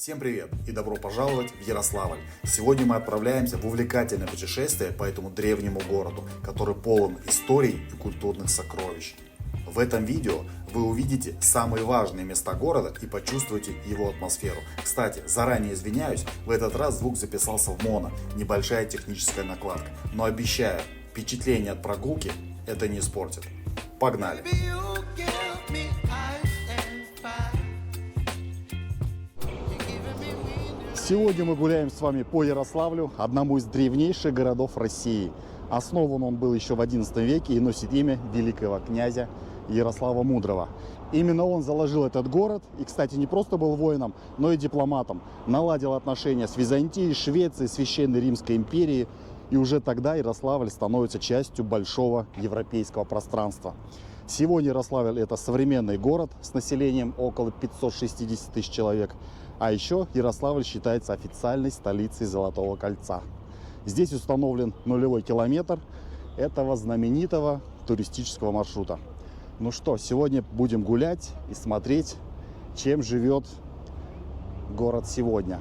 Всем привет и добро пожаловать в Ярославль. Сегодня мы отправляемся в увлекательное путешествие по этому древнему городу, который полон историй и культурных сокровищ. В этом видео вы увидите самые важные места города и почувствуете его атмосферу. Кстати, заранее извиняюсь, в этот раз звук записался в моно, небольшая техническая накладка. Но обещаю, впечатление от прогулки это не испортит. Погнали! Сегодня мы гуляем с вами по Ярославлю, одному из древнейших городов России. Основан он был еще в XI веке и носит имя великого князя Ярослава Мудрого. Именно он заложил этот город и, кстати, не просто был воином, но и дипломатом. Наладил отношения с Византией, Швецией, Священной Римской империей. И уже тогда Ярославль становится частью большого европейского пространства. Сегодня Ярославль – это современный город с населением около 560 тысяч человек. А еще Ярославль считается официальной столицей Золотого кольца. Здесь установлен нулевой километр этого знаменитого туристического маршрута. Ну что, сегодня будем гулять и смотреть, чем живет город сегодня.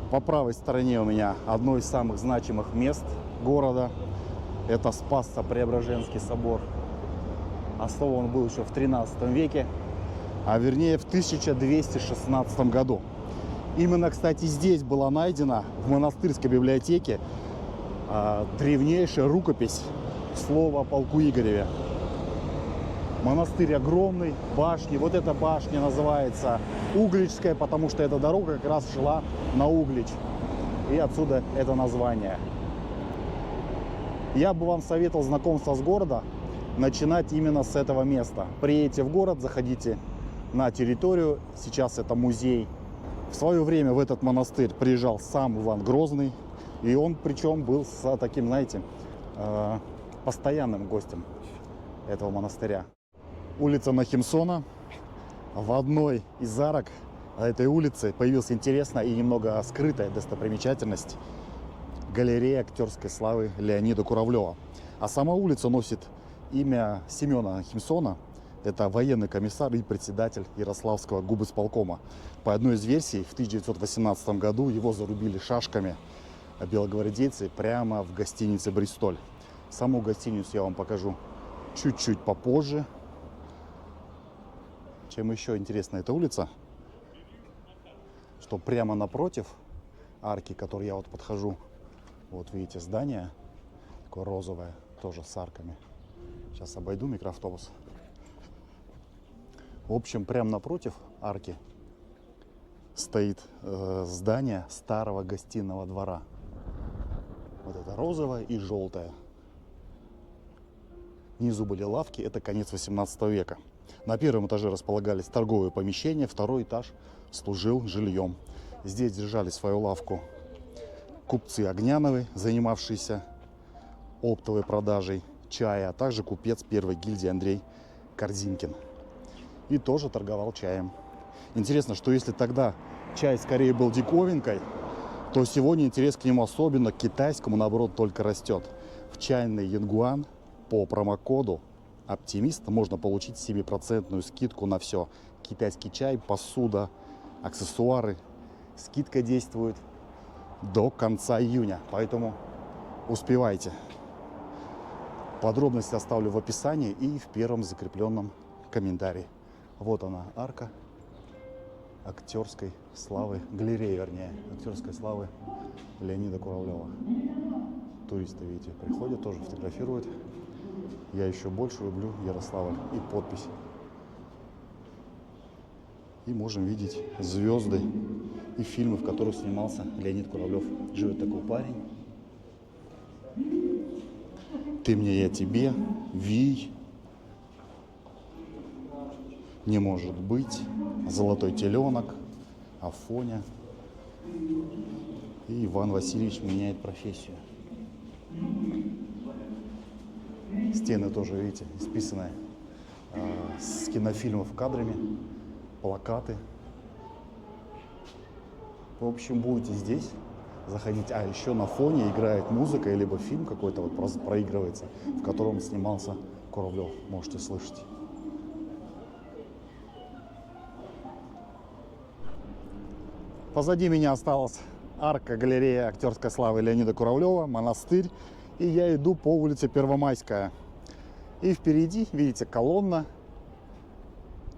По правой стороне у меня одно из самых значимых мест города. Это Спасско-Преображенский собор. Основан был еще в XIII веке, а вернее в 1216 году. Именно, кстати, здесь была найдена в монастырской библиотеке древнейшая рукопись слова о полку Игореве. Монастырь огромный, башни. Вот эта башня называется Угличская, потому что эта дорога как раз шла на Углич. И отсюда это название. Я бы вам советовал знакомство с городом начинать именно с этого места. Приедете в город, заходите на территорию. Сейчас это музей. В свое время в этот монастырь приезжал сам Иван Грозный. И он причем был с таким, знаете, постоянным гостем этого монастыря. Улица Нахимсона. В одной из арок этой улицы появилась интересная и немного скрытая достопримечательность. Галерея актерской славы Леонида Куравлева. А сама улица носит имя Семена Нахимсона. Это военный комиссар и председатель Ярославского губисполкома. По одной из версий, в 1918 году его зарубили шашками белогвардейцы прямо в гостинице «Бристоль». Саму гостиницу я вам покажу чуть-чуть попозже. Чем еще интересна эта улица, что прямо напротив арки, к которой я вот подхожу, вот видите здание, такое розовое, тоже с арками. Сейчас обойду микроавтобус. В общем, прямо напротив арки стоит здание старого гостиного двора. Вот это розовое и желтое. Внизу были лавки, это конец 18 века. На первом этаже располагались торговые помещения, второй этаж служил жильем. Здесь держали свою лавку купцы Огняновы, занимавшиеся оптовой продажей чая, а также купец первой гильдии Андрей Корзинкин. И тоже торговал чаем. Интересно, что если тогда чай скорее был диковинкой, то сегодня интерес к нему, особенно к китайскому, наоборот, только растет. В чайный Янгуан по промокоду «Оптимист» можно получить 7% скидку на все. Китайский чай, посуда, аксессуары. Скидка действует до конца июня, поэтому успевайте. Подробности оставлю в описании и в первом закрепленном комментарии. Вот она, арка актерской славы, галерея, вернее, актерской славы Леонида Куравлева. Туристы, видите, приходят, тоже фотографируют. Я еще больше люблю Ярославль. И подпись. И можем видеть звезды и фильмы, в которых снимался Леонид Куравлев. Живет такой парень. «Ты мне, я тебе», «Вий», «Не может быть», «Золотой теленок», «Афоня». И Иван Васильевич меняет профессию. Стены тоже, видите, исписаны с кинофильмов кадрами, плакаты. В общем, будете здесь заходить. А еще на фоне играет музыка, либо фильм какой-то вот проигрывается, в котором снимался Куравлев. Можете слышать. Позади меня осталась арка галереи актерской славы Леонида Куравлева, монастырь. И я иду по улице Первомайская. И впереди, видите, колонна,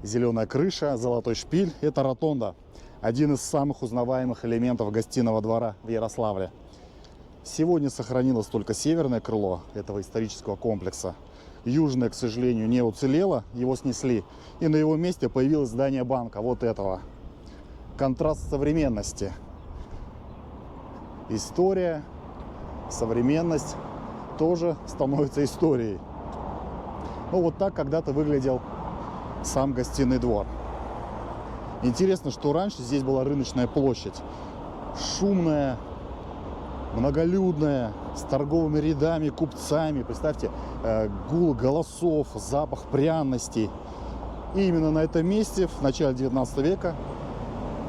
зеленая крыша, золотой шпиль. Это ротонда. Один из самых узнаваемых элементов гостиного двора в Ярославле. Сегодня сохранилось только северное крыло этого исторического комплекса. Южное, к сожалению, не уцелело, его снесли. И на его месте появилось здание банка, вот этого. Контраст современности. История, современность тоже становится историей. Ну вот так когда-то выглядел сам гостиный двор. Интересно, что раньше здесь была рыночная площадь. Шумная, многолюдная, с торговыми рядами, купцами. Представьте, гул голосов, запах пряностей. И именно на этом месте в начале 19 века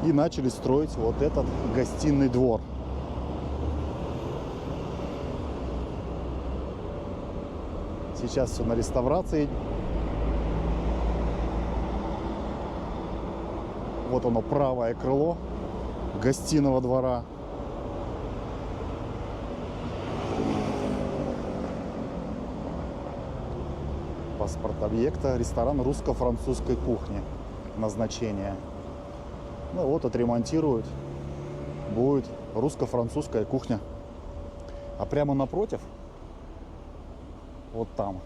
и начали строить вот этот гостиный двор. Сейчас все на реставрации. Вот оно, правое крыло гостиного двора. Паспорт объекта. Ресторан русско-французской кухни. Назначение. Ну вот, отремонтируют. Будет русско-французская кухня. А прямо напротив, вот там,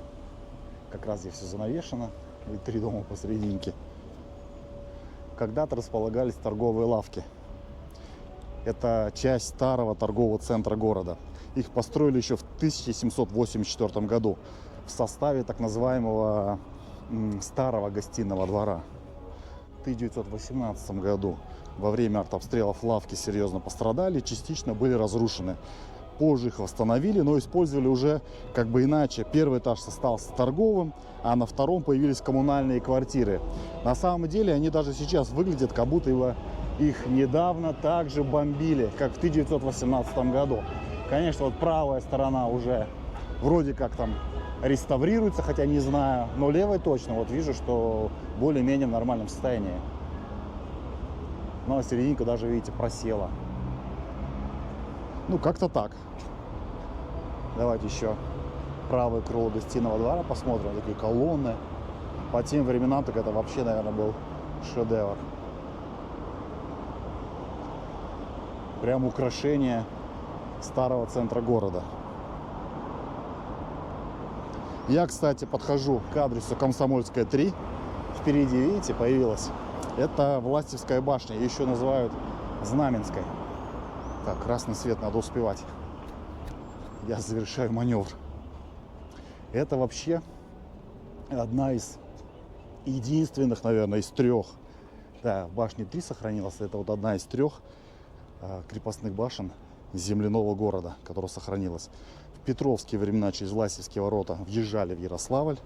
как раз здесь все занавешено. И 3 дома посерединке. Когда-то располагались торговые лавки. Это часть старого торгового центра города. Их построили еще в 1784 году в составе так называемого старого гостиного двора. В 1918 году во время артобстрелов лавки серьезно пострадали, частично были разрушены. Позже их восстановили, но использовали уже как бы иначе. Первый этаж остался торговым, а на втором появились коммунальные квартиры. На самом деле они даже сейчас выглядят, как будто их недавно также бомбили, как в 1918 году. Конечно, вот правая сторона уже вроде как там реставрируется, хотя не знаю, но левая точно. Вот вижу, что более-менее в нормальном состоянии. Ну а серединка даже, видите, просела. Ну, как-то так. Давайте еще правое крыло гостиного двора посмотрим. Такие колонны. По тем временам так это вообще, наверное, был шедевр. Прям украшение старого центра города. Я, кстати, подхожу к адресу Комсомольская, 3. Впереди, видите, появилась. Это Властевская башня. Ее еще называют Знаменской. Так, красный свет, надо успевать. Я завершаю маневр. Это вообще одна из единственных, наверное, из 3. Да, в башне 3 сохранилась. Это вот одна из 3 крепостных башен земляного города, которая сохранилась. В петровские времена через Властевские ворота въезжали в Ярославль.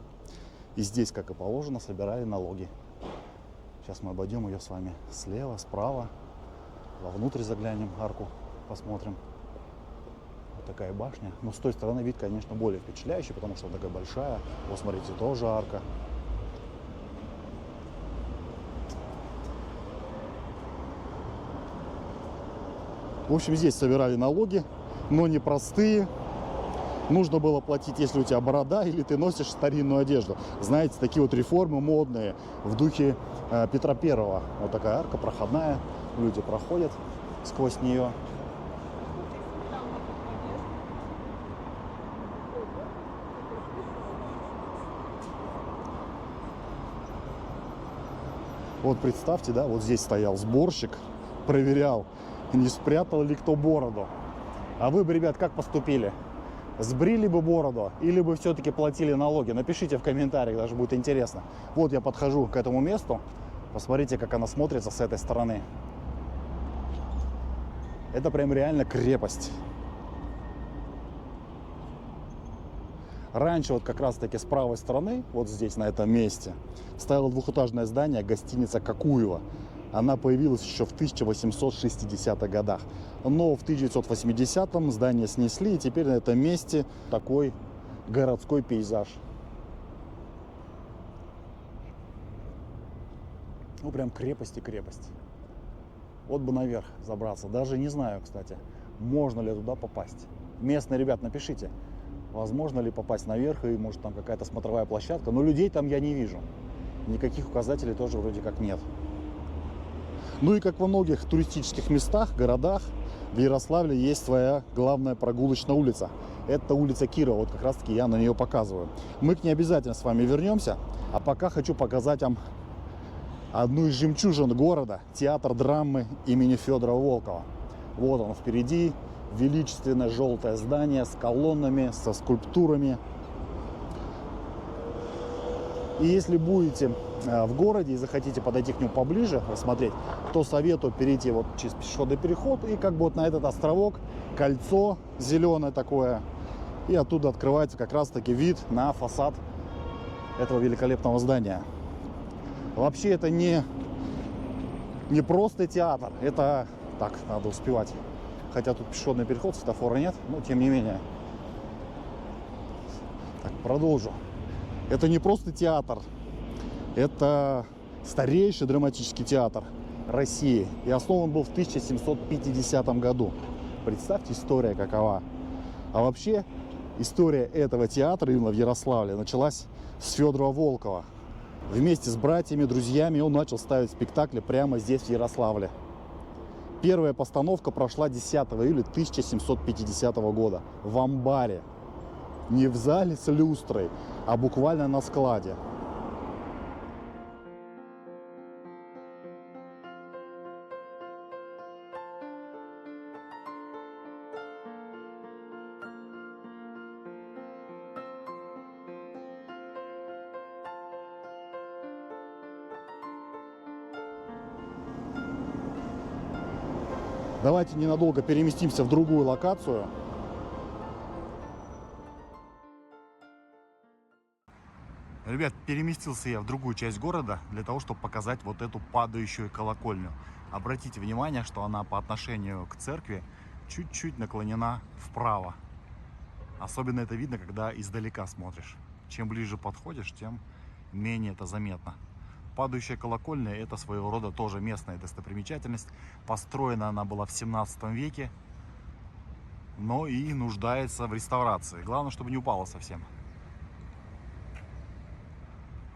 И здесь, как и положено, собирали налоги. Сейчас мы обойдем ее с вами слева, справа. Вовнутрь заглянем, арку посмотрим. Вот такая башня. Но с той стороны вид, конечно, более впечатляющий, потому что она такая большая. Вот, смотрите, тоже арка. В общем, здесь собирали налоги, но не простые. Нужно было платить, если у тебя борода или ты носишь старинную одежду. Знаете, такие вот реформы модные в духе Петра Первого. Вот такая арка проходная. Люди проходят сквозь нее. Вот представьте, да, вот здесь стоял сборщик, проверял, не спрятал ли кто бороду. А вы бы, ребят, как поступили? Сбрили бы бороду или бы все-таки платили налоги? Напишите в комментариях, даже будет интересно. Вот я подхожу к этому месту. Посмотрите, как она смотрится с этой стороны. Это прям реально крепость. Раньше вот как раз таки с правой стороны, вот здесь, на этом месте, стояло двухэтажное здание гостиница Кокуева. Она появилась еще в 1860-х годах. Но в 1980-м здание снесли, и теперь на этом месте такой городской пейзаж. Ну, прям крепость и крепость. Вот бы наверх забраться. Даже не знаю, кстати, можно ли туда попасть. Местные ребят, напишите, возможно ли попасть наверх, и может там какая-то смотровая площадка. Но людей там я не вижу. Никаких указателей тоже вроде как нет. Ну и как во многих туристических местах, городах, в Ярославле есть своя главная прогулочная улица. Это улица Кирова, вот как раз таки я на нее показываю. Мы к ней обязательно с вами вернемся, а пока хочу показать вам одну из жемчужин города, театр драмы имени Федора Волкова. Вот он впереди, величественное желтое здание с колоннами, со скульптурами. И если будете в городе и захотите подойти к нему поближе, рассмотреть, то советую перейти вот через пешеходный переход и как бы вот на этот островок, кольцо зеленое такое, и оттуда открывается как раз таки вид на фасад этого великолепного здания. Вообще это не просто театр, это так, надо успевать. Хотя тут пешеходный переход, светофора нет, но тем не менее. Так, продолжу. Это не просто театр, это старейший драматический театр России. И основан был в 1750 году. Представьте, история какова. А вообще, история этого театра именно в Ярославле началась с Федора Волкова. Вместе с братьями, друзьями он начал ставить спектакли прямо здесь, в Ярославле. Первая постановка прошла 10 июля 1750 года в амбаре. Не в зале с люстрой, а буквально на складе. Давайте ненадолго переместимся в другую локацию. Ребят, переместился я в другую часть города для того, чтобы показать вот эту падающую колокольню. Обратите внимание, что она по отношению к церкви чуть-чуть наклонена вправо. Особенно это видно, когда издалека смотришь. Чем ближе подходишь, тем менее это заметно. Падающая колокольня — это своего рода тоже местная достопримечательность. Построена она была в 17 веке, но и нуждается в реставрации. Главное, чтобы не упала совсем.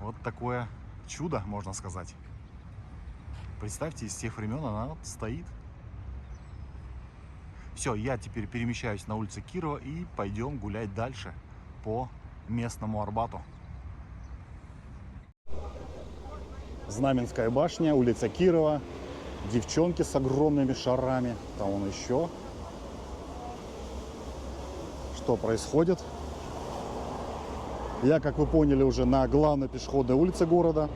Вот такое чудо, можно сказать. Представьте, из тех времен она вот стоит. Все, я теперь перемещаюсь на улице Кирова и пойдем гулять дальше по местному Арбату. Знаменская башня, улица Кирова, девчонки с огромными шарами. Там он еще. Что происходит? Я, как вы поняли, уже на главной пешеходной улице города.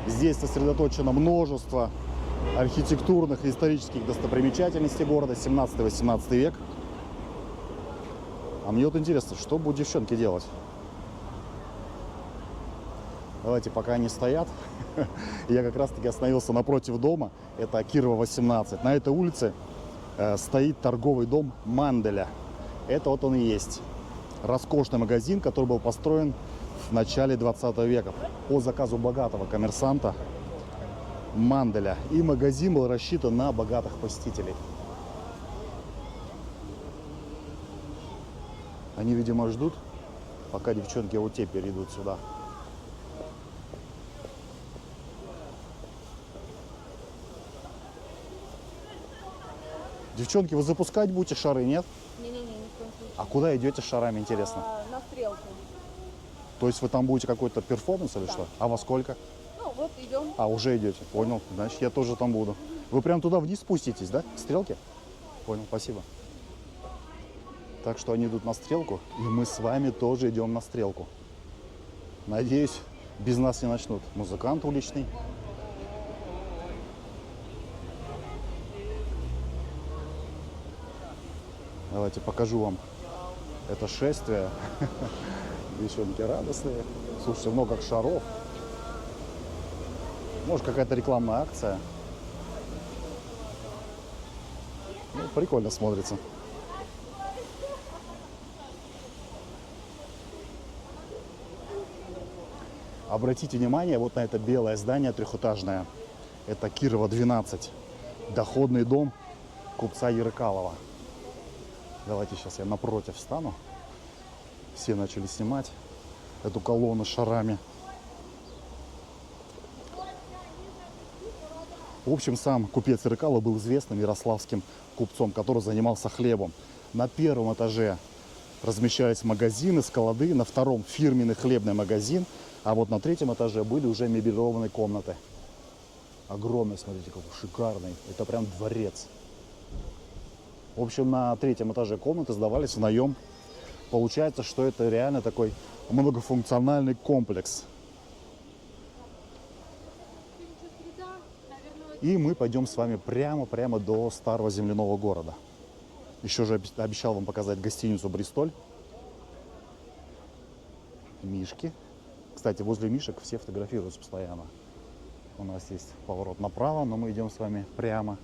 Здесь сосредоточено множество архитектурных и исторических достопримечательностей города, 17-18 век. А мне вот интересно, что будут девчонки делать? Давайте, пока они стоят, я как раз таки остановился напротив дома, это Кирова 18. На этой улице стоит торговый дом Манделя. Это вот он и есть. Роскошный магазин, который был построен в начале 20 века по заказу богатого коммерсанта Манделя. И магазин был рассчитан на богатых посетителей. Они, видимо, ждут, пока девчонки вот те перейдут сюда. Девчонки, вы запускать будете шары, нет? Не-не-не, ни в коем случае. А куда идете с шарами, интересно? На стрелку. То есть вы там будете какой-то перформанс или Да. что? А во сколько? Ну вот идем. А, уже идете, понял. Значит, я тоже там буду. Вы прям туда вниз спуститесь, да? К стрелке? Понял, спасибо. Так что они идут на стрелку, и мы с вами тоже идем на стрелку. Надеюсь, без нас не начнут. Музыкант уличный. Давайте покажу вам это шествие. Девчонки радостные. Слушайте, много шаров. Может, какая-то рекламная акция. Ну, прикольно смотрится. Обратите внимание вот на это белое здание трехэтажное. Это Кирова 12. доходный дом купца Ярыкалова. Давайте сейчас я напротив встану. Все начали снимать эту колонну с шарами. В общем, сам купец Ярыкалов был известным ярославским купцом, который занимался хлебом. На первом этаже размещались магазины, склады, на втором фирменный хлебный магазин, а вот на третьем этаже были уже мебелированные комнаты. Огромный, смотрите, какой шикарный. Это прям дворец. В общем, на третьем этаже комнаты сдавались в наем. Получается, что это реально такой многофункциональный комплекс. И мы пойдем с вами прямо до старого земляного города. Еще же обещал вам показать гостиницу «Бристоль». Мишки. Кстати, возле мишек все фотографируются постоянно. У нас есть поворот направо, но мы идем с вами прямо.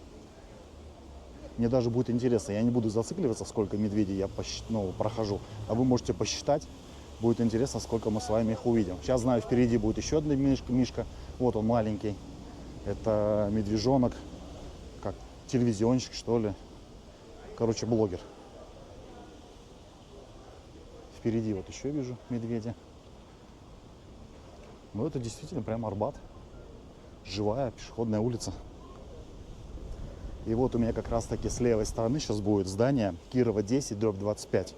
Мне даже будет интересно, я не буду зацикливаться, сколько медведей я прохожу, а вы можете посчитать. Будет интересно, сколько мы с вами их увидим. Сейчас знаю, впереди будет еще одна мишка. Вот он маленький. Это медвежонок, как телевизионщик, что ли. Короче, блогер. Впереди вот еще вижу медведя. Ну, это действительно прям Арбат. Живая пешеходная улица. И вот у меня как раз таки с левой стороны сейчас будет здание Кирова 10/25.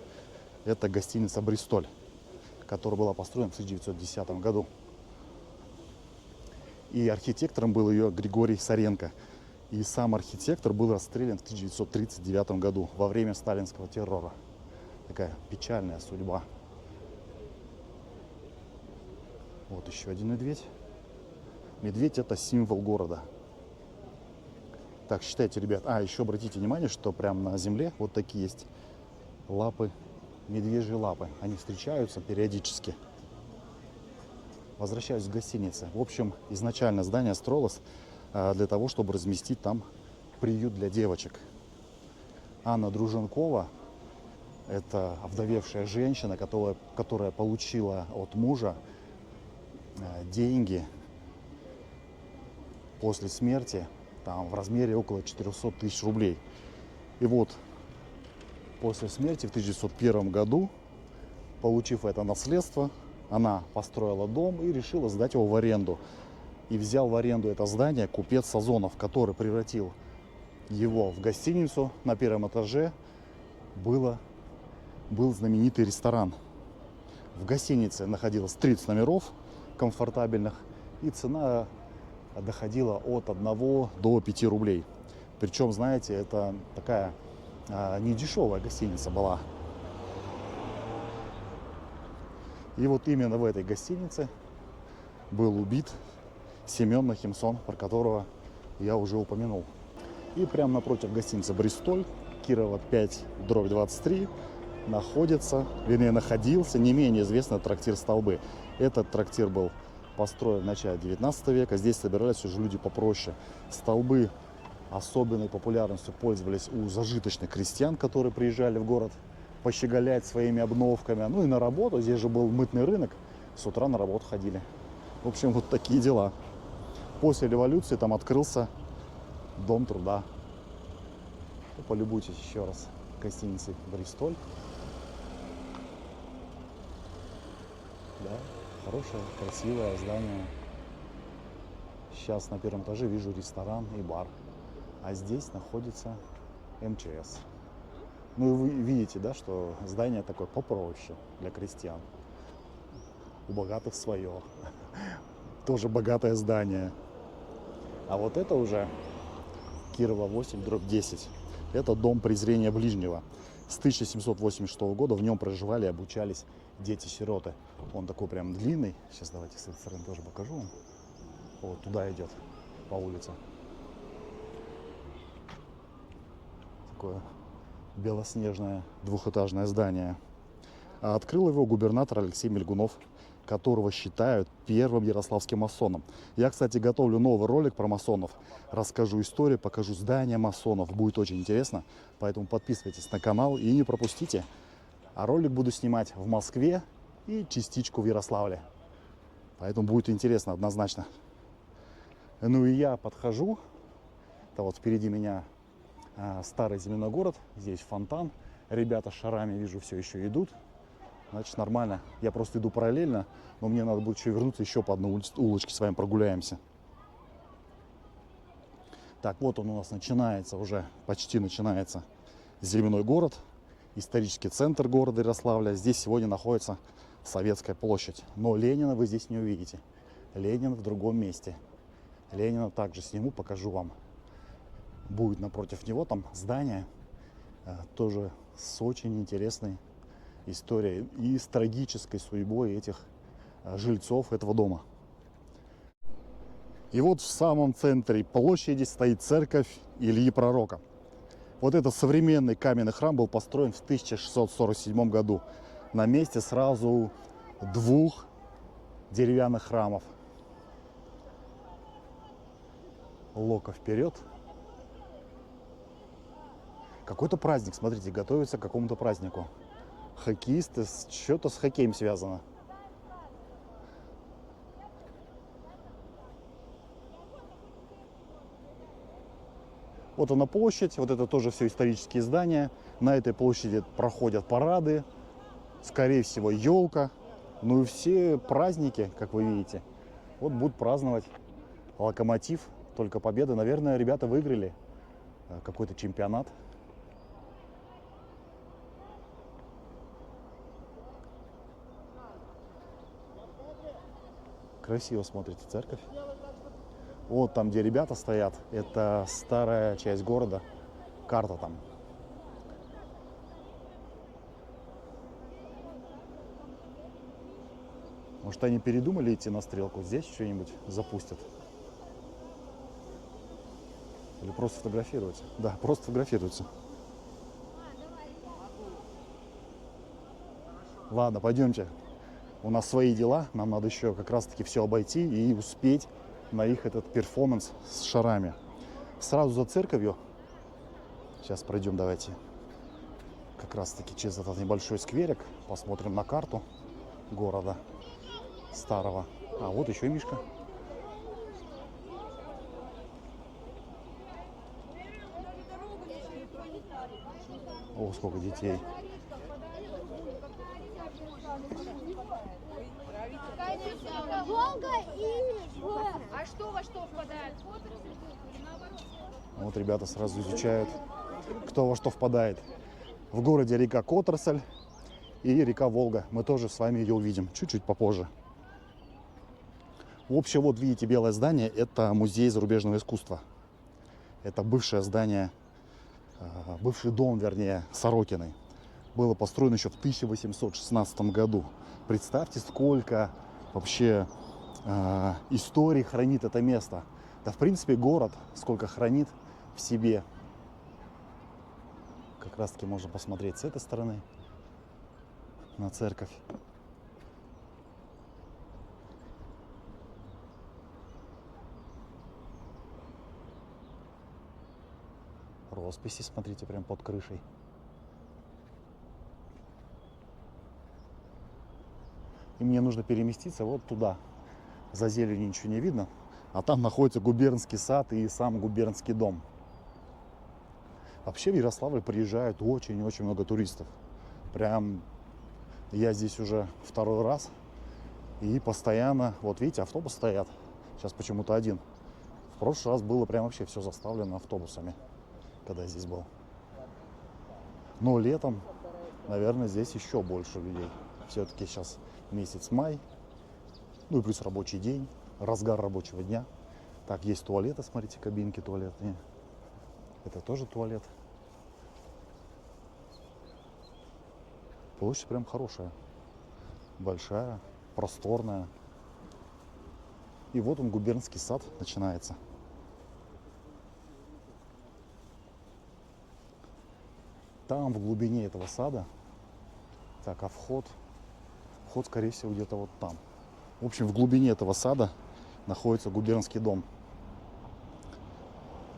Это гостиница «Бристоль», которая была построена в 1910 году. И архитектором был ее Григорий Саренко. И сам архитектор был расстрелян в 1939 году во время сталинского террора. Такая печальная судьба. Вот еще один медведь. Медведь — это символ города. Так, считайте, ребят. Еще обратите внимание, что прямо на земле вот такие есть лапы, медвежьи лапы. Они встречаются периодически. Возвращаюсь к гостинице. В общем, изначально здание строилось для того, чтобы разместить там приют для девочек. Анна Друженкова – это овдовевшая женщина, которая получила от мужа деньги после смерти там, в размере около 400 тысяч рублей. И вот после смерти в 1901 году, получив это наследство, она построила дом и решила сдать его в аренду. И взял в аренду это здание купец Сазонов, который превратил его в гостиницу. На первом этаже был знаменитый ресторан. В гостинице находилось 30 номеров комфортабельных, и цена доходила от 1 до 5 рублей. Причем, знаете, это такая недешевая гостиница была. И вот именно в этой гостинице был убит Семен Нахимсон, про которого я уже упомянул. И прямо напротив гостиницы «Бристоль», Кирова 5/23, находился не менее известный трактир «Столбы». Этот трактир был построен в начале 19 века. Здесь собирались уже люди попроще. Столбы особенной популярностью пользовались у зажиточных крестьян, которые приезжали в город пощеголять своими обновками. Ну и на работу. Здесь же был мытный рынок. С утра на работу ходили. В общем, вот такие дела. После революции там открылся Дом труда. Полюбуйтесь еще раз гостиницей «Бристоль». Да, хорошее, красивое здание. Сейчас на первом этаже вижу ресторан и бар. А здесь находится МЧС. Ну и вы видите, да, что здание такое попроще для крестьян. У богатых свое. Тоже богатое здание. А вот это уже Кирова 8/10. Это дом презрения ближнего. С 1786 года в нем проживали и обучались дети-сироты. Он такой прям длинный. Сейчас давайте с этой стороны тоже покажу вам. Вот туда идет по улице. Такое белоснежное двухэтажное здание. А открыл его губернатор Алексей Мельгунов, которого считают первым ярославским масоном. Я, кстати, готовлю новый ролик про масонов. Расскажу историю, покажу здания масонов. Будет очень интересно. Поэтому подписывайтесь на канал и не пропустите. А ролик буду снимать в Москве и частичку в Ярославле. Поэтому будет интересно однозначно. Ну и я подхожу Это вот впереди меня старый земляной город. Здесь фонтан. Ребята с шарами, вижу, все еще идут. Значит, нормально. Я просто иду параллельно, но мне надо будет еще вернуться, еще по одной улочке с вами прогуляемся. Так, вот он у нас начинается уже, почти начинается земляной город, исторический центр города Ярославля. Здесь сегодня находится Советская площадь. Но Ленина вы здесь не увидите. Ленин в другом месте. Ленина также сниму, покажу вам. Будет напротив него там здание, тоже с очень интересной историей и с трагической судьбой этих жильцов этого дома. И вот в самом центре площади стоит церковь Ильи Пророка. Вот этот современный каменный храм был построен в 1647 году на месте сразу двух деревянных храмов. Лока вперед. Какой-то праздник, смотрите, готовится к какому-то празднику. Хоккеисты, что-то с хоккеем связано. Вот она площадь, вот это тоже все исторические здания. На этой площади проходят парады, скорее всего елка. Ну и все праздники, как вы видите, вот будут праздновать. Локомотив, только победа. Наверное, ребята выиграли какой-то чемпионат. Красиво смотрите церковь. Вот там, где ребята стоят, это старая часть города, карта там. Может, они передумали идти на стрелку, здесь что-нибудь запустят? Или просто фотографируются? Да, просто фотографируются. Ладно, пойдемте. У нас свои дела, нам надо еще как раз-таки все обойти и успеть на их этот перформанс с шарами. Сразу за церковью, сейчас пройдем, давайте, как раз-таки через этот небольшой скверик, посмотрим на карту города старого. А вот еще и Мишка. О, сколько детей. Волга и... А что во что впадает? Вот ребята сразу изучают, кто во что впадает. В городе река Которосль и река Волга. Мы тоже с вами ее увидим чуть-чуть попозже. В общем, вот видите белое здание, это музей зарубежного искусства. Это бывшее здание, бывший дом, вернее, Сорокиной. Было построено еще в 1816 году. Представьте, сколько вообще истории хранит это место. Да, в принципе, город сколько хранит в себе. Как раз таки можно посмотреть с этой стороны на церковь. Росписи, смотрите, прям под крышей. И мне нужно переместиться вот туда. За зеленью ничего не видно. А там находится губернский сад и сам губернский дом. Вообще в Ярославль приезжают очень-очень много туристов. Прям я здесь уже второй раз. И постоянно, вот видите, автобусы стоят. Сейчас почему-то один. В прошлый раз было прям вообще все заставлено автобусами, когда я здесь был. Но летом, наверное, здесь еще больше людей. Все-таки сейчас месяц май. Ну и плюс рабочий день, разгар рабочего дня. Так, есть туалеты, смотрите, кабинки туалетные. Это тоже туалет. Площадь прям хорошая. Большая, просторная. И вот он, губернский сад, начинается. Там, в глубине этого сада. Так, а вход, скорее всего, где-то вот там. В общем, в глубине этого сада находится губернский дом.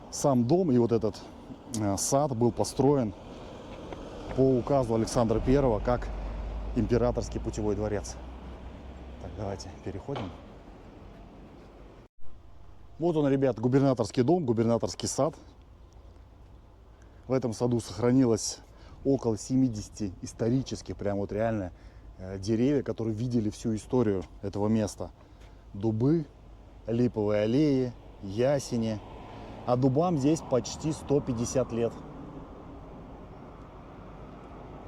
Сам дом и вот этот сад был построен по указу Александра I как императорский путевой дворец. Так, давайте переходим. Вот он, ребят, губернаторский дом, губернаторский сад. В этом саду сохранилось около 70 исторических, прям вот реально, деревьев, которые видели всю историю этого места. Дубы, липовые аллеи, ясени. А дубам здесь почти 150 лет.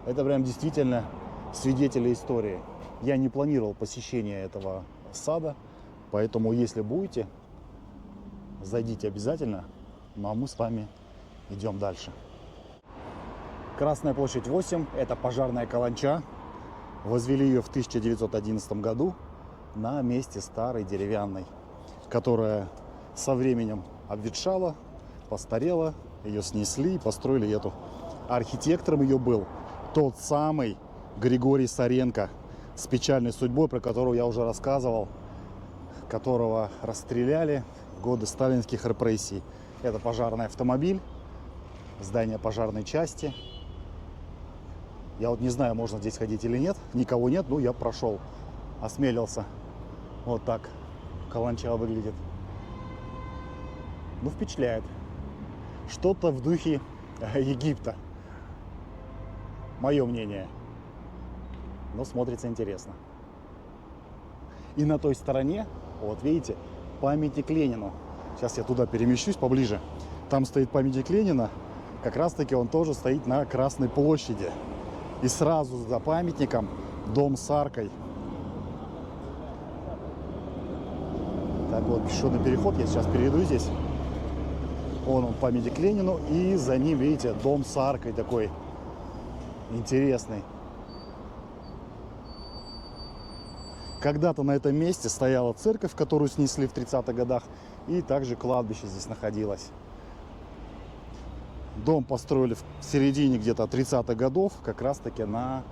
Это прям действительно свидетели истории. Я не планировал посещение этого сада, поэтому если будете, зайдите обязательно. Ну а мы с вами идем дальше. Красная площадь 8 – это пожарная каланча. Возвели ее в 1911 году на месте старой деревянной, которая со временем обветшала, постарела, ее снесли и построили эту. Архитектором ее был тот самый Григорий Саренко с печальной судьбой, про которого я уже рассказывал, которого расстреляли в годы сталинских репрессий. Это пожарный автомобиль, здание пожарной части. Я вот не знаю, можно здесь ходить или нет. Никого нет, но я прошел, осмелился. Вот так каланча выглядит. Ну, впечатляет. Что-то в духе Египта. Мое мнение. Но смотрится интересно. И на той стороне, вот видите, памятник Ленину. Сейчас я туда перемещусь поближе. Там стоит памятник Ленина. Как раз таки он тоже стоит на Красной площади. И сразу за памятником дом с аркой. Так вот, пешеходный переход. Я сейчас перейду здесь. Вон он, памятник Ленину. И за ним, видите, дом с аркой такой интересный. Когда-то на этом месте стояла церковь, которую снесли в 30-х годах. И также кладбище здесь находилось. Дом построили в середине где-то 30-х годов, как раз таки на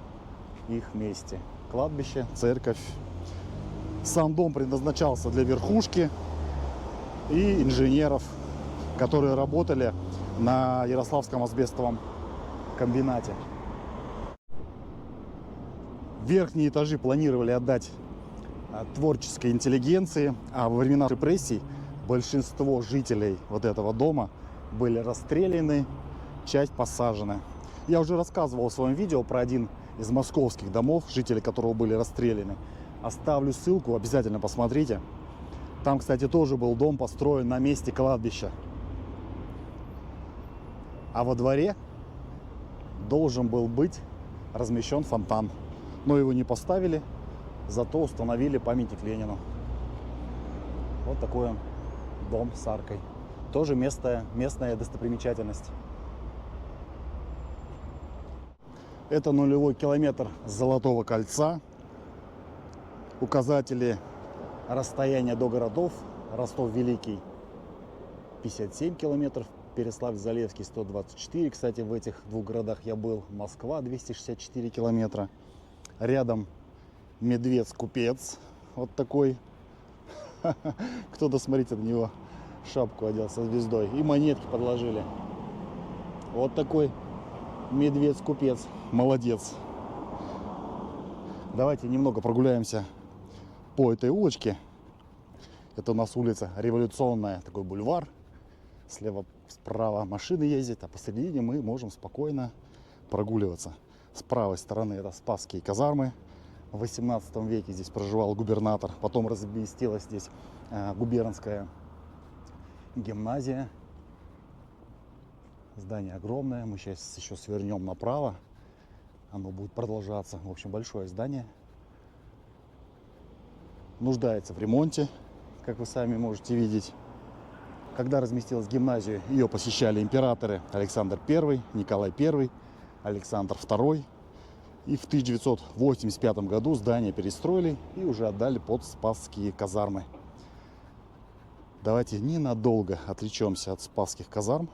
их месте. Кладбище, церковь. Сам дом предназначался для верхушки и инженеров, которые работали на Ярославском асбестовом комбинате. Верхние этажи планировали отдать творческой интеллигенции, а во времена репрессий большинство жителей вот этого дома были расстреляны, часть посажены. Я уже рассказывал в своем видео про один из московских домов, жители которого были расстреляны. Оставлю ссылку, обязательно посмотрите. Там, кстати, тоже был дом построен на месте кладбища. А во дворе должен был быть размещен фонтан. Но его не поставили, зато установили памятник Ленину. Вот такой он, дом с аркой. Тоже местная достопримечательность. Это нулевой километр Золотого кольца. Указатели расстояния до городов. Ростов Великий 57 километров. Переславль-Залесский 124. Кстати, в этих двух городах я был. Москва 264 километра. Рядом Медведь-Купец. Вот такой. Кто-то, смотрите, на него шапку одел со звездой. И монетки подложили. Вот такой Медведь-Купец. Молодец. Давайте немного прогуляемся по этой улочке. Это у нас улица Революционная. Такой бульвар. Слева, справа машины ездят, а посередине мы можем спокойно прогуливаться. С правой стороны это Спасские казармы. В 18 веке здесь проживал губернатор. Потом разместилась здесь губернская гимназия. Здание огромное. Мы сейчас еще свернем направо. Оно будет продолжаться. В общем, большое здание. Нуждается в ремонте, как вы сами можете видеть. Когда разместилась гимназия, ее посещали императоры Александр I, Николай I, Александр II. И в 1985 году здание перестроили и уже отдали под Спасские казармы. Давайте ненадолго отвлечемся от Спасских казарм.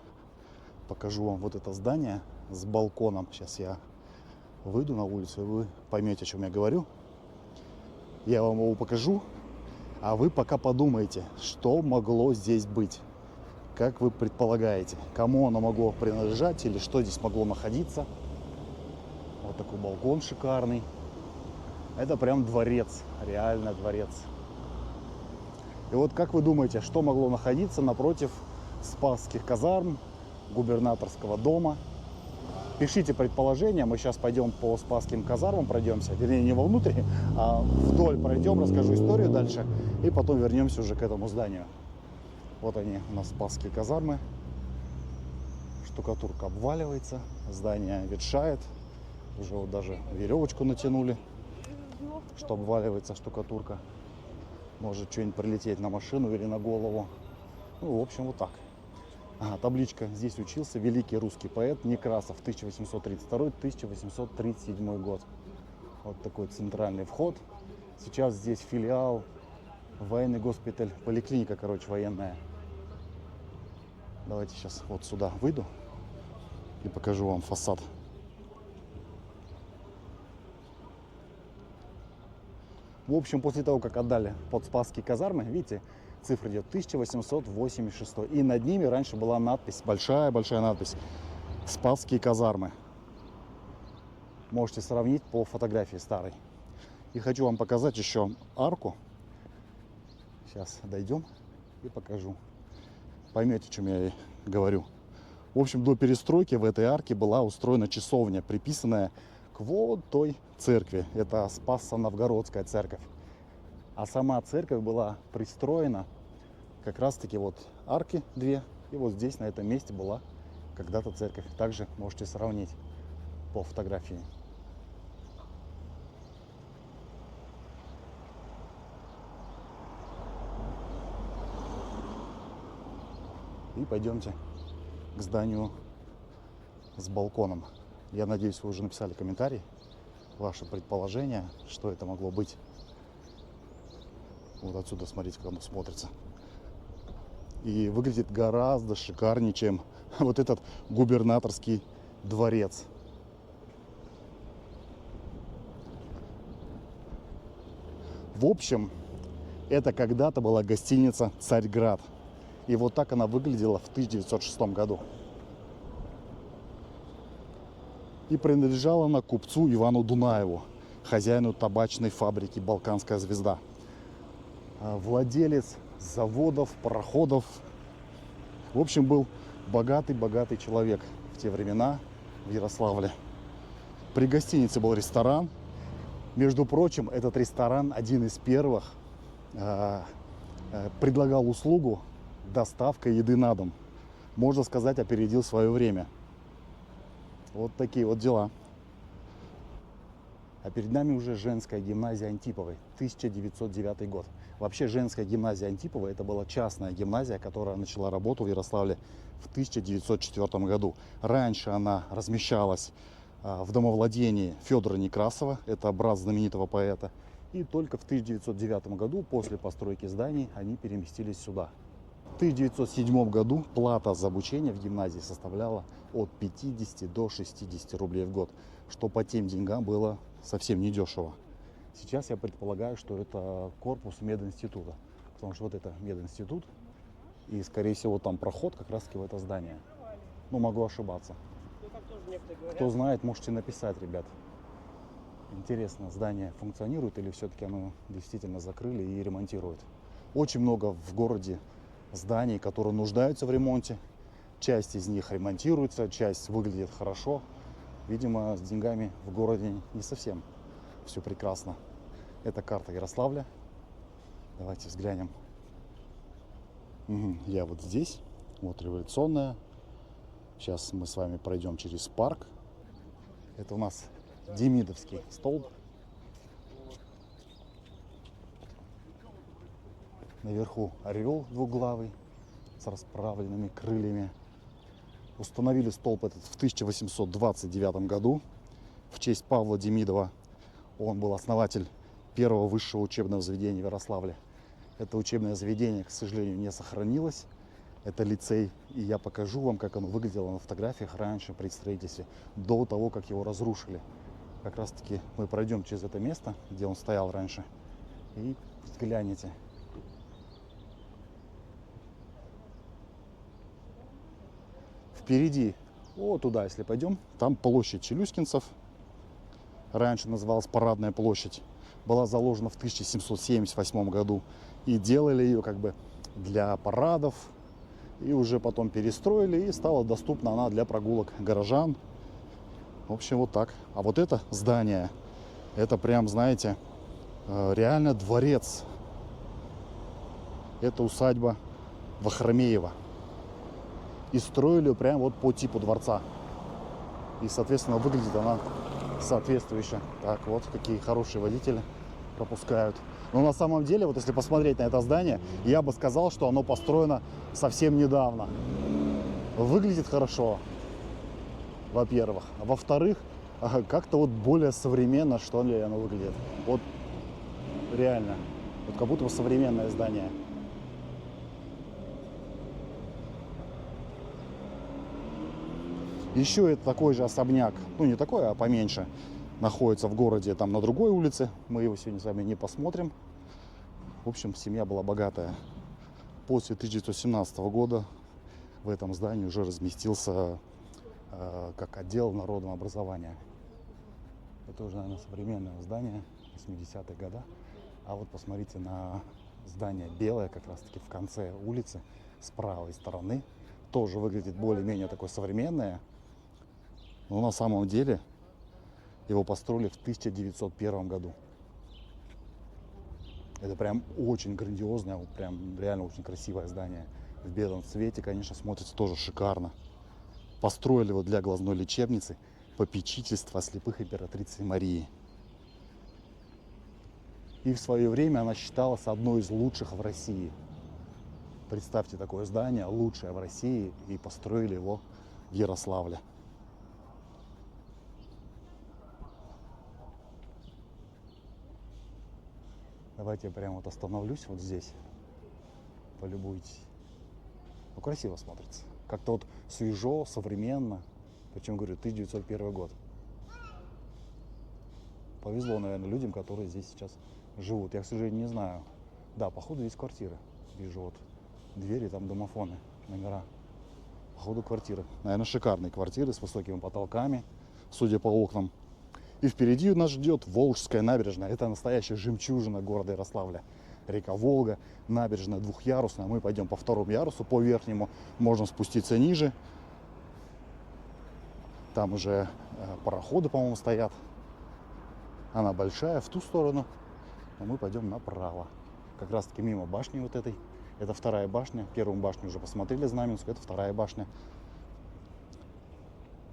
Покажу вам вот это здание с балконом. Сейчас я выйду на улицу, и вы поймете, о чем я говорю. Я вам его покажу, а вы пока подумайте, что могло здесь быть. Как вы предполагаете, кому оно могло принадлежать или что здесь могло находиться. Вот такой балкон шикарный. Это прям дворец, реально дворец. И вот как вы думаете, что могло находиться напротив Спасских казарм губернаторского дома. Пишите предположения, мы сейчас пойдем по Спасским казармам пройдемся, вернее не вовнутрь, а вдоль пройдем, расскажу историю дальше и потом вернемся уже к этому зданию. Вот они у нас Спасские казармы, штукатурка обваливается, здание ветшает, уже вот даже веревочку натянули, что обваливается штукатурка, может что-нибудь прилететь на машину или на голову, ну в общем вот так. Ага, табличка. Здесь учился великий русский поэт Некрасов, 1832-1837 год. Вот такой центральный вход. Сейчас здесь филиал, военный госпиталь, поликлиника, короче, военная. Давайте сейчас вот сюда выйду и покажу вам фасад. В общем, после того, как отдали под Спасские казармы, видите, цифра идет 1886. И над ними раньше была надпись, большая-большая надпись «Спасские казармы». Можете сравнить по фотографии старой. И хочу вам показать еще арку. Сейчас дойдем и покажу. Поймете, о чем я говорю. В общем, до перестройки в этой арке была устроена часовня, приписанная к вот той церкви. Это Спасско-Новгородская церковь. А сама церковь была пристроена как раз-таки вот арки две. И вот здесь, на этом месте, была когда-то церковь. Также можете сравнить по фотографии. И пойдемте к зданию с балконом. Я надеюсь, вы уже написали комментарий, ваше предположение, что это могло быть. Вот отсюда смотрите, как оно смотрится. И выглядит гораздо шикарнее, чем вот этот губернаторский дворец. В общем, это когда-то была гостиница «Царьград». И вот так она выглядела в 1906 году. И принадлежала она купцу Ивану Дунаеву, хозяину табачной фабрики «Балканская звезда». Владелец заводов, пароходов. В общем, был богатый человек в те времена в Ярославле. При гостинице был ресторан. Между прочим, этот ресторан один из первых предлагал услугу доставка еды на дом. Можно сказать, опередил свое время. Вот такие вот дела. А перед нами уже женская гимназия Антиповой, 1909 год. Вообще женская гимназия Антиповой это была частная гимназия, которая начала работу в Ярославле в 1904 году. Раньше она размещалась в домовладении Федора Некрасова, это брат знаменитого поэта. И только в 1909 году, после постройки зданий, они переместились сюда. В 1907 году плата за обучение в гимназии составляла от 50 до 60 рублей в год, что по тем деньгам было совсем недешево. Сейчас я предполагаю, что это корпус мединститута, потому что вот это мединститут, и, скорее всего, там проход как раз-таки в это здание. Ну, могу ошибаться. Кто знает, можете написать, ребят. Интересно, здание функционирует или все-таки оно действительно закрыли и ремонтируют. Очень много в городе зданий, которые нуждаются в ремонте. Часть из них ремонтируется, часть выглядит хорошо. Видимо, с деньгами в городе не совсем все прекрасно. Это карта Ярославля. Давайте взглянем. Я вот здесь. Вот революционная. Сейчас мы с вами пройдем через парк. Это у нас Демидовский столб. Наверху орел двуглавый с расправленными крыльями. Установили столб этот в 1829 году в честь Павла Демидова. Он был основатель первого высшего учебного заведения в Ярославле. Это учебное заведение, к сожалению, не сохранилось. Это лицей. И я покажу вам, как оно выглядело на фотографиях раньше при строительстве, до того, как его разрушили. Как раз таки мы пройдем через это место, где он стоял раньше, и взгляните. Впереди, вот туда, если пойдем, там площадь челюскинцев. Раньше называлась Парадная площадь. Была заложена в 1778 году. И делали ее как бы для парадов, И уже потом перестроили, и стала доступна она для прогулок горожан. В общем, вот так. А вот это здание, это прям, знаете, реально дворец. Это усадьба Вахромеева. И строили прям вот по типу дворца. И, соответственно, выглядит она соответствующе. Так, вот какие хорошие водители пропускают. Но на самом деле, вот если посмотреть на это здание, я бы сказал, что оно построено совсем недавно. Выглядит хорошо, во-первых. А во-вторых, как-то вот более современно, что ли, оно выглядит. Вот реально. Вот как будто бы современное здание. Еще это такой же особняк, ну не такой, а поменьше, находится в городе, там на другой улице. Мы его сегодня с вами не посмотрим. В общем, семья была богатая. После 1917 года в этом здании уже разместился как отдел народного образования. Это уже, наверное, современное здание 80-х годов. А вот посмотрите на здание белое, как раз таки в конце улицы, с правой стороны. Тоже выглядит более-менее такое современное. Но на самом деле его построили в 1901 году. Это прям очень грандиозное, прям реально очень красивое здание. В белом цвете, конечно, смотрится тоже шикарно. Построили его для глазной лечебницы попечительства слепых императрицы Марии. И в свое время она считалась одной из лучших в России. Представьте, такое здание, лучшее в России, и построили его в Ярославле. Давайте я прямо вот остановлюсь вот здесь. Полюбуйтесь. Ну, красиво смотрится. Как-то вот свежо, современно. Причем, говорю, 1901 год. Повезло, наверное, людям, которые здесь сейчас живут. Я, к сожалению, не знаю. Да, походу, есть квартиры. Вижу вот двери, там домофоны, номера. Походу, квартиры. Наверное, шикарные квартиры с высокими потолками, судя по окнам. И впереди нас ждет Волжская набережная. Это настоящая жемчужина города Ярославля. Река Волга, набережная двухъярусная. Мы пойдем по второму ярусу, по верхнему. Можно спуститься ниже. Там уже пароходы, по-моему, стоят. Она большая в ту сторону. А мы пойдем направо. Как раз таки мимо башни вот этой. Это вторая башня. Первую башню уже посмотрели, Знаменскую. Это вторая башня.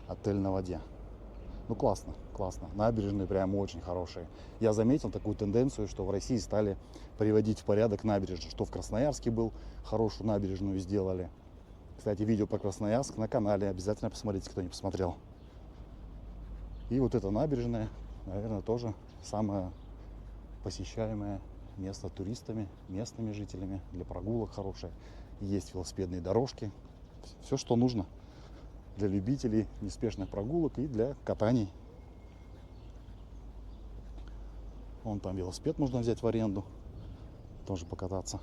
Отель на воде. Ну, классно, классно. Набережные прям очень хорошие. Я заметил такую тенденцию, что в России стали приводить в порядок набережные. Что в Красноярске был, хорошую набережную сделали. Кстати, видео про Красноярск на канале. Обязательно посмотрите, кто не посмотрел. И вот эта набережная, наверное, тоже самое посещаемое место туристами, местными жителями. Для прогулок хорошее. Есть велосипедные дорожки. Все, что нужно для любителей неспешных прогулок и для катаний. Вон там велосипед можно взять в аренду, тоже покататься.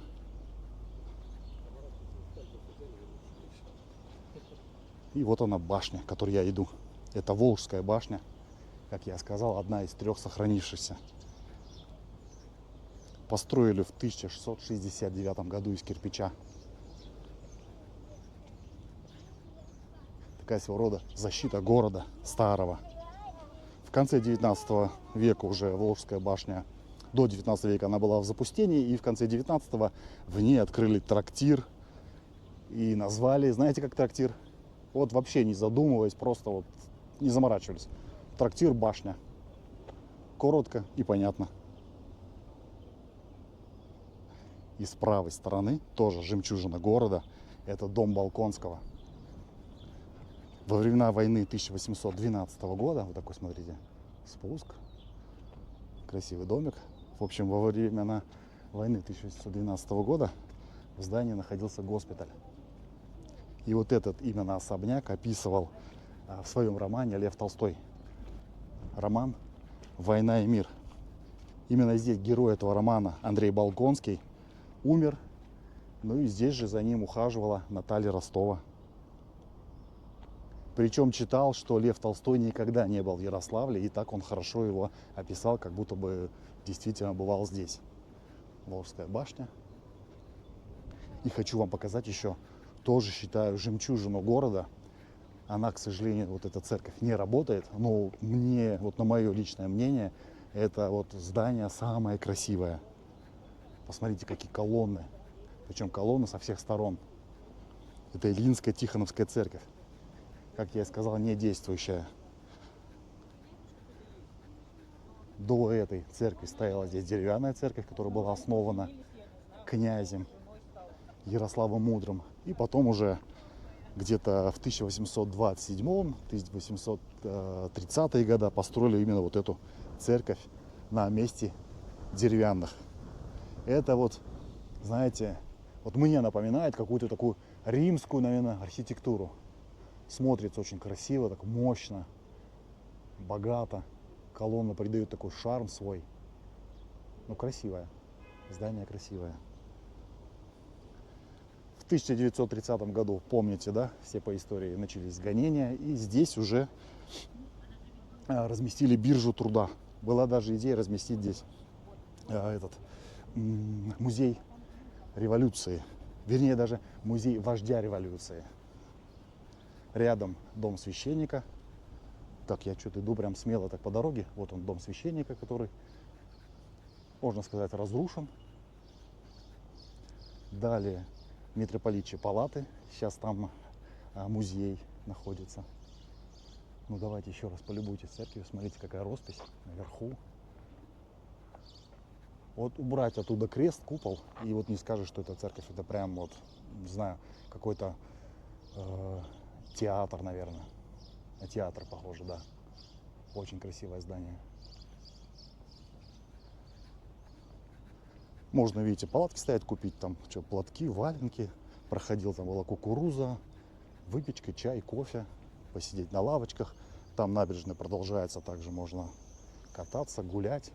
И вот она башня, к которой я иду. Это Волжская башня, как я сказал, одна из 3 сохранившихся. Построили в 1669 году из кирпича. Такая своего рода защита города старого. В конце 19 века уже Волжская башня, до 19 века она была в запустении, и в конце 19 в ней открыли трактир и назвали, знаете, как трактир? Вот вообще не задумываясь, просто вот не заморачивались. Трактир «Башня». Коротко и понятно. И с правой стороны тоже жемчужина города. Это дом Болконского. Во времена войны 1812 года, вот такой, смотрите, спуск, красивый домик. В общем, во времена войны 1812 года в здании находился госпиталь. И вот этот именно особняк описывал в своем романе Лев Толстой. Роман «Война и мир». Именно здесь герой этого романа Андрей Болконский умер. Ну и здесь же за ним ухаживала Наталья Ростова. Причем читал, что Лев Толстой никогда не был в Ярославле, и так он хорошо его описал, как будто бы действительно бывал здесь. Волжская башня. И хочу вам показать еще тоже считаю жемчужину города. Она, к сожалению, вот эта церковь не работает, но мне, вот на мое личное мнение, это вот здание самое красивое. Посмотрите, какие колонны, причем колонны со всех сторон. Это Ильинская Тихоновская церковь, как я и сказал, не действующая. До этой церкви стояла здесь деревянная церковь, которая была основана князем Ярославом Мудрым. И потом уже где-то в 1827-1830-е годы построили именно вот эту церковь на месте деревянных. Это вот, знаете, вот мне напоминает какую-то такую римскую, наверное, архитектуру. Смотрится очень красиво, так мощно, богато. Колонна придает такой шарм свой. Ну, красивое. Здание красивое. В 1930 году, помните, да, все по истории начались гонения. И здесь уже разместили биржу труда. Была даже идея разместить здесь этот музей революции. Вернее, даже музей вождя революции. Рядом дом священника. Так, я что-то иду прям смело так по дороге. Вот он, дом священника, который, можно сказать, разрушен. Далее митрополитчьи палаты. Сейчас там музей находится. Ну, давайте еще раз полюбуйтесь церковью. Смотрите, какая роспись наверху. Вот убрать оттуда крест, купол, и вот не скажешь, что это церковь. Это прям вот, не знаю, какой-то театр, наверное. На театр похоже, да. Очень красивое здание. Можно, видите, палатки стоять, купить там что, платки, валенки. Проходил, там была кукуруза, выпечка, чай, кофе. Посидеть на лавочках. Там набережная продолжается, также можно кататься, гулять.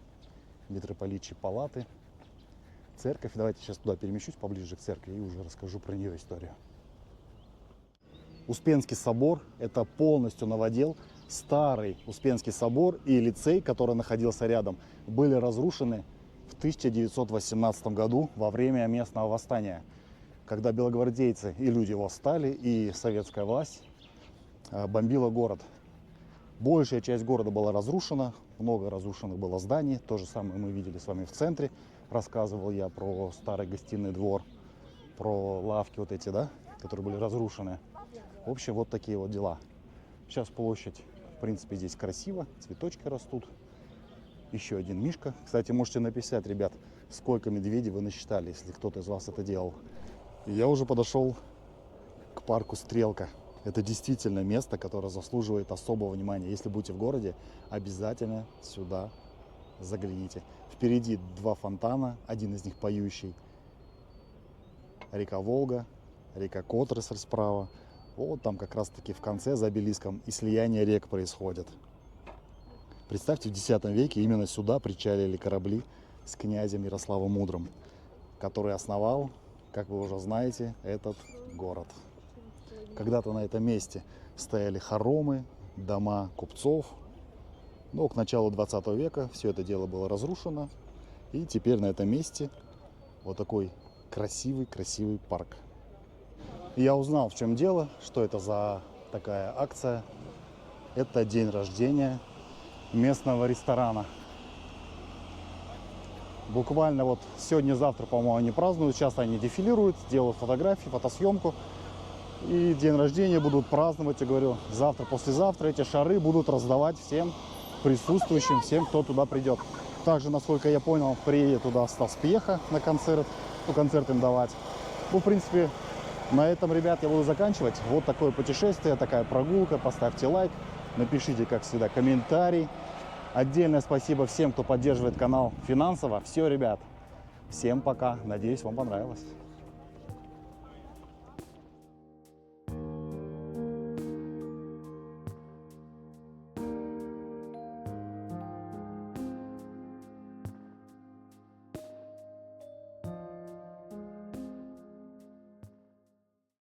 Митрополитчьи палаты. Церковь. Давайте сейчас туда перемещусь поближе к церкви и уже расскажу про нее историю. Успенский собор – это полностью новодел. Старый Успенский собор и лицей, который находился рядом, были разрушены в 1918 году во время местного восстания, когда белогвардейцы и люди восстали, и советская власть бомбила город. Большая часть города была разрушена, много разрушенных было зданий. То же самое мы видели с вами в центре. Рассказывал я про старый гостиный двор, про лавки вот эти, да, которые были разрушены. В общем, вот такие вот дела. Сейчас площадь, в принципе, здесь красиво, цветочки растут. Еще один мишка. Кстати, можете написать, ребят, сколько медведей вы насчитали, если кто-то из вас это делал. И я уже подошел к парку Стрелка. Это действительно место, которое заслуживает особого внимания. Если будете в городе, обязательно сюда загляните. Впереди два фонтана, один из них поющий. Река Волга, река Котресль справа. Вот там как раз таки в конце за обелиском и слияние рек происходит. Представьте, в X веке именно сюда причалили корабли с князем Ярославом Мудрым, который основал, как вы уже знаете, этот город. Когда-то на этом месте стояли хоромы, дома купцов. Но к началу 20 века все это дело было разрушено. И теперь на этом месте вот такой красивый парк. И я узнал, в чем дело, что это за такая акция. Это день рождения местного ресторана. Буквально вот сегодня-завтра, по-моему, они празднуют. Сейчас они дефилируют, делают фотографии, фотосъемку. И день рождения будут праздновать, я говорю, завтра, послезавтра эти шары будут раздавать всем присутствующим, всем, кто туда придет. Также, насколько я понял, приедет туда Стас Пьеха на концерт, концерт им давать. Ну, в принципе, на этом, ребят, я буду заканчивать. Вот такое путешествие, такая прогулка. Поставьте лайк, напишите, как всегда, комментарий. Отдельное спасибо всем, кто поддерживает канал финансово. Все, ребят, всем пока. Надеюсь, вам понравилось.